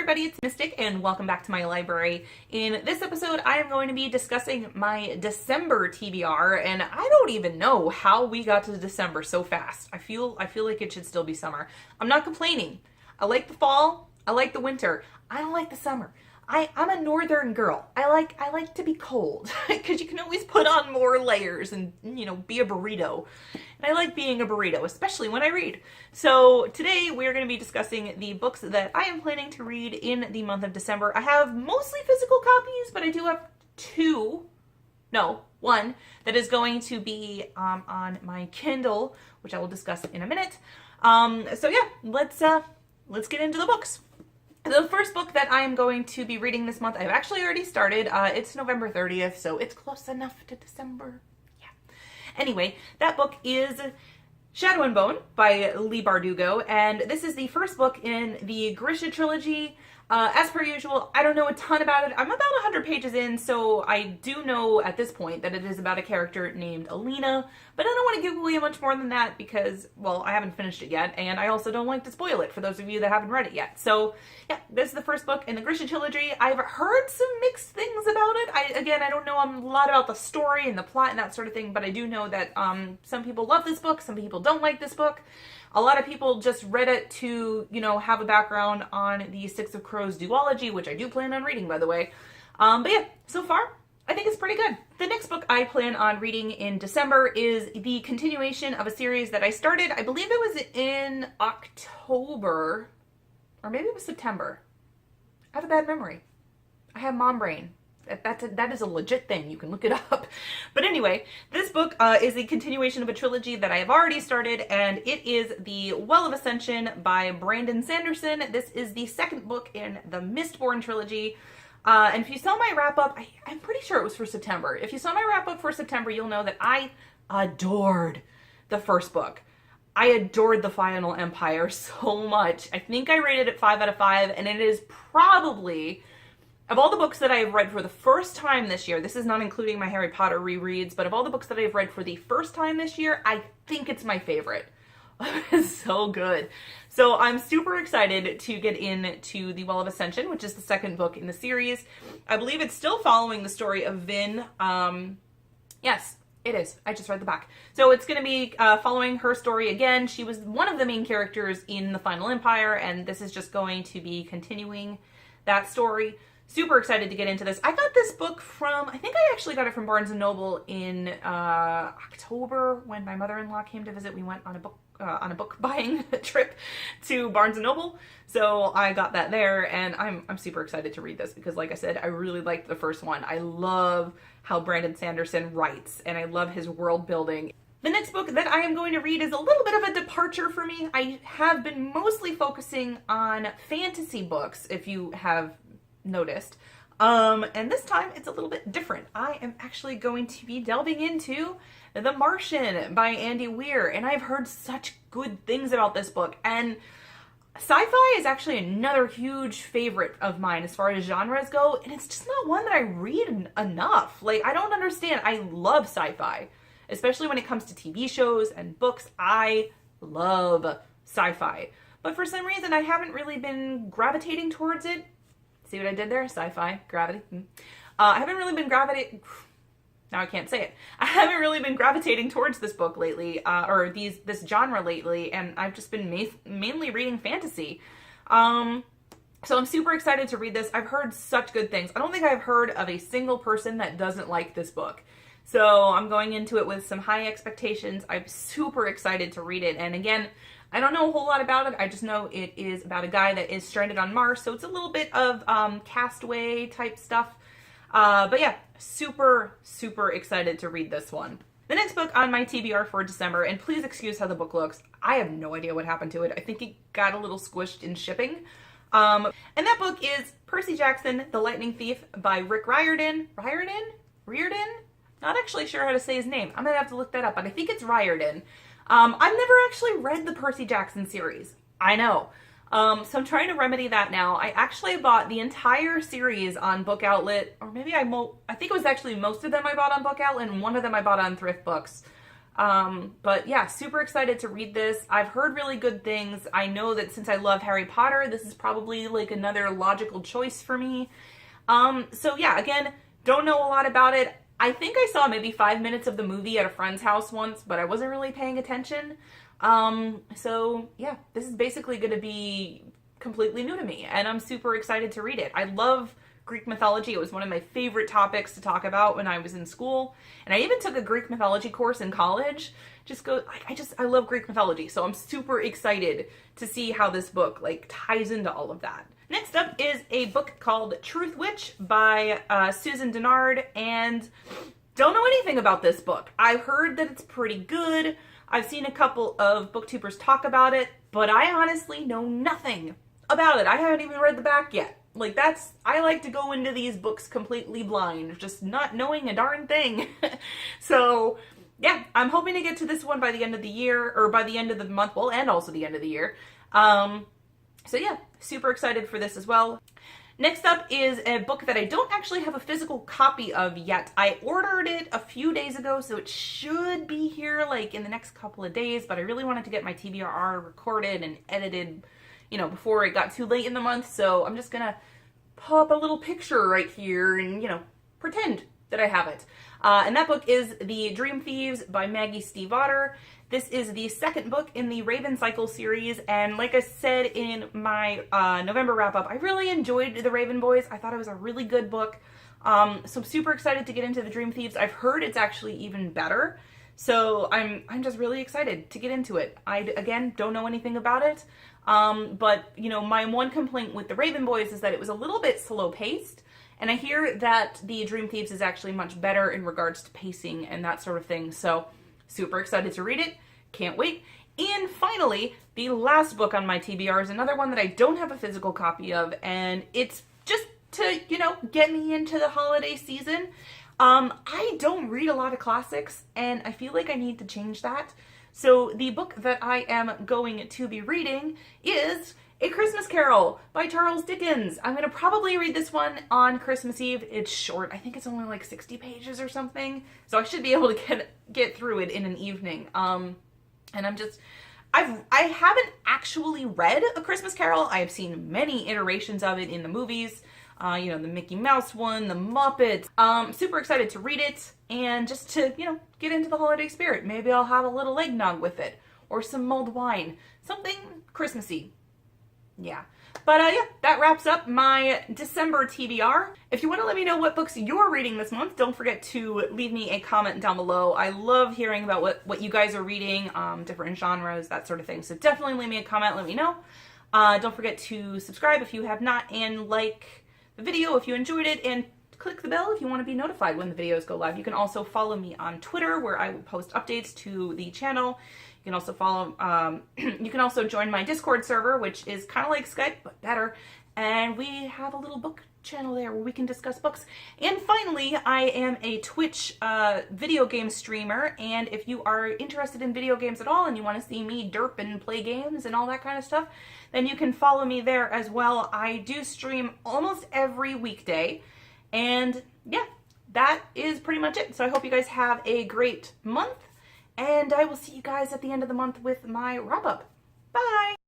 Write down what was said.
everybody, it's Mystic and welcome back to my library. In this episode, I am going to be discussing my December TBR, and I don't even know how we got to December so fast. I feel like it should still be summer. I'm not complaining. I like the fall, I like the winter. I don't like the summer. I'm a northern girl. I like to be cold because you can always put on more layers and, be a burrito. And I like being a burrito, especially when I read. So today we're going to be discussing the books that I am planning to read in the month of December. I have mostly physical copies, but I do have one that is going to be on my Kindle, which I will discuss in a minute. So yeah, let's get into the books. The first book that I am going to be reading this month, I've actually already started. It's November 30th, so it's close enough to December. Yeah. Anyway, that book is Shadow and Bone by Leigh Bardugo, and this is the first book in the Grisha trilogy. As per usual, I don't know a ton about it. I'm about 100 pages in, so I do know at this point that it is about a character named Alina, but I don't want to give away much more than that because, well, I haven't finished it yet, and I also don't like to spoil it for those of you that haven't read it yet. So, yeah, this is the first book in the Grisha trilogy. I've heard some mixed things about it. I don't know a lot about the story and the plot and that sort of thing, but I do know that some people love this book, some people don't like this book. A lot of people just read it to, have a background on the Six of Crows duology, which I do plan on reading, by the way. But yeah, so far, I think it's pretty good. The next book I plan on reading in December is the continuation of a series that I started, I believe it was in October, or maybe it was September. I have a bad memory. I have mom brain. That is a legit thing. You can look it up. But anyway, this book is a continuation of a trilogy that I have already started, and it is the Well of Ascension by Brandon Sanderson. This is the second book in the Mistborn trilogy. And if you saw my wrap-up, I'm pretty sure it was for September. If you saw my wrap-up for September, you'll know that I adored the first book. I adored The Final Empire so much. I think I rated it 5 out of 5, and it is probably... Of all the books that I have read for the first time this year, this is not including my Harry Potter rereads, but of all the books that I have read for the first time this year, I think it's my favorite. It's so good. So I'm super excited to get into The Well of Ascension, which is the second book in the series. I believe it's still following the story of Vin. Yes, it is. I just read the back. So it's going to be following her story again. She was one of the main characters in The Final Empire, and this is just going to be continuing that story. Super excited to get into this. I got this book from, I think I actually got it from Barnes & Noble in October when my mother-in-law came to visit. We went on a book buying trip to Barnes & Noble. So I got that there, and I'm super excited to read this because, like I said, I really liked the first one. I love how Brandon Sanderson writes, and I love his world building. The next book that I am going to read is a little bit of a departure for me. I have been mostly focusing on fantasy books, if you have noticed. And this time it's a little bit different. I am actually going to be delving into The Martian by Andy Weir, and I've heard such good things about this book. And sci-fi is actually another huge favorite of mine as far as genres go, and it's just not one that I read enough. I don't understand. I love sci-fi, especially when it comes to TV shows and books. I love sci-fi, but for some reason I haven't really been gravitating towards it. See what I did there? Sci-fi, gravity. I haven't really been gravitating... Now I can't say it. I haven't really been gravitating towards this book lately, or this genre lately, and I've just been mainly reading fantasy. So I'm super excited to read this. I've heard such good things. I don't think I've heard of a single person that doesn't like this book. So I'm going into it with some high expectations. I'm super excited to read it, and again, I don't know a whole lot about it. I just know it is about a guy that is stranded on Mars, so it's a little bit of Castaway type stuff. But yeah, super, super excited to read this one. The next book on my TBR for December, and please excuse how the book looks. I have no idea what happened to it. I think it got a little squished in shipping. And that book is Percy Jackson, The Lightning Thief by Rick Riordan. Riordan? Not actually sure how to say his name. I'm gonna have to look that up, but I think it's Riordan. I've never actually read the Percy Jackson series. I know. So I'm trying to remedy that now. I actually bought the entire series on Book Outlet, or maybe I think it was actually most of them I bought on Book Outlet, and one of them I bought on Thrift Books. But yeah, super excited to read this. I've heard really good things. I know that since I love Harry Potter, this is probably like another logical choice for me. So yeah, again, don't know a lot about it. I think I saw maybe 5 minutes of the movie at a friend's house once, but I wasn't really paying attention. So yeah, this is basically going to be completely new to me, and I'm super excited to read it. I love Greek mythology. It was one of my favorite topics to talk about when I was in school, and I even took a Greek mythology course in college. I love Greek mythology, so I'm super excited to see how this book like ties into all of that. Next up is a book called Truth Witch by Susan Dennard, and don't know anything about this book. I've heard that it's pretty good. I've seen a couple of booktubers talk about it, but I honestly know nothing about it. I haven't even read the back yet. Like, I like to go into these books completely blind, just not knowing a darn thing. So, yeah, I'm hoping to get to this one by the end of the year, or by the end of the month, well, and also the end of the year. So yeah, super excited for this as well. Next up is a book that I don't actually have a physical copy of yet. I ordered it a few days ago, so it should be here like in the next couple of days, but I really wanted to get my TBR recorded and edited, before it got too late in the month, so I'm just gonna pop a little picture right here and, pretend that I have it. And that book is The Dream Thieves by Maggie Stiefvater. This is the second book in the Raven Cycle series, and like I said in my November wrap-up, I really enjoyed The Raven Boys. I thought it was a really good book, so I'm super excited to get into The Dream Thieves. I've heard it's actually even better, so I'm just really excited to get into it. I, again, don't know anything about it, but, my one complaint with The Raven Boys is that it was a little bit slow-paced, and I hear that The Dream Thieves is actually much better in regards to pacing and that sort of thing, so super excited to read it. Can't wait. And finally, the last book on my TBR is another one that I don't have a physical copy of, and it's just to, get me into the holiday season. I don't read a lot of classics, and I feel like I need to change that. So the book that I am going to be reading is A Christmas Carol by Charles Dickens. I'm going to probably read this one on Christmas Eve. It's short. I think it's only like 60 pages or something. So I should be able to get through it in an evening. And I haven't actually read A Christmas Carol. I have seen many iterations of it in the movies. The Mickey Mouse one, the Muppets. Super excited to read it and just to, get into the holiday spirit. Maybe I'll have a little eggnog with it or some mulled wine. Something Christmassy. Yeah. But yeah, that wraps up my December TBR. If you want to let me know what books you're reading this month, don't forget to leave me a comment down below. I love hearing about what you guys are reading, different genres, that sort of thing. So definitely leave me a comment, let me know. Don't forget to subscribe if you have not, and like the video if you enjoyed it, and click the bell if you want to be notified when the videos go live. You can also follow me on Twitter, where I will post updates to the channel. You can also you can also join my Discord server, which is kind of like Skype, but better. And we have a little book channel there where we can discuss books. And finally, I am a Twitch video game streamer. And if you are interested in video games at all and you want to see me derp and play games and all that kind of stuff, then you can follow me there as well. I do stream almost every weekday. And yeah, that is pretty much it. So I hope you guys have a great month. And I will see you guys at the end of the month with my wrap-up. Bye!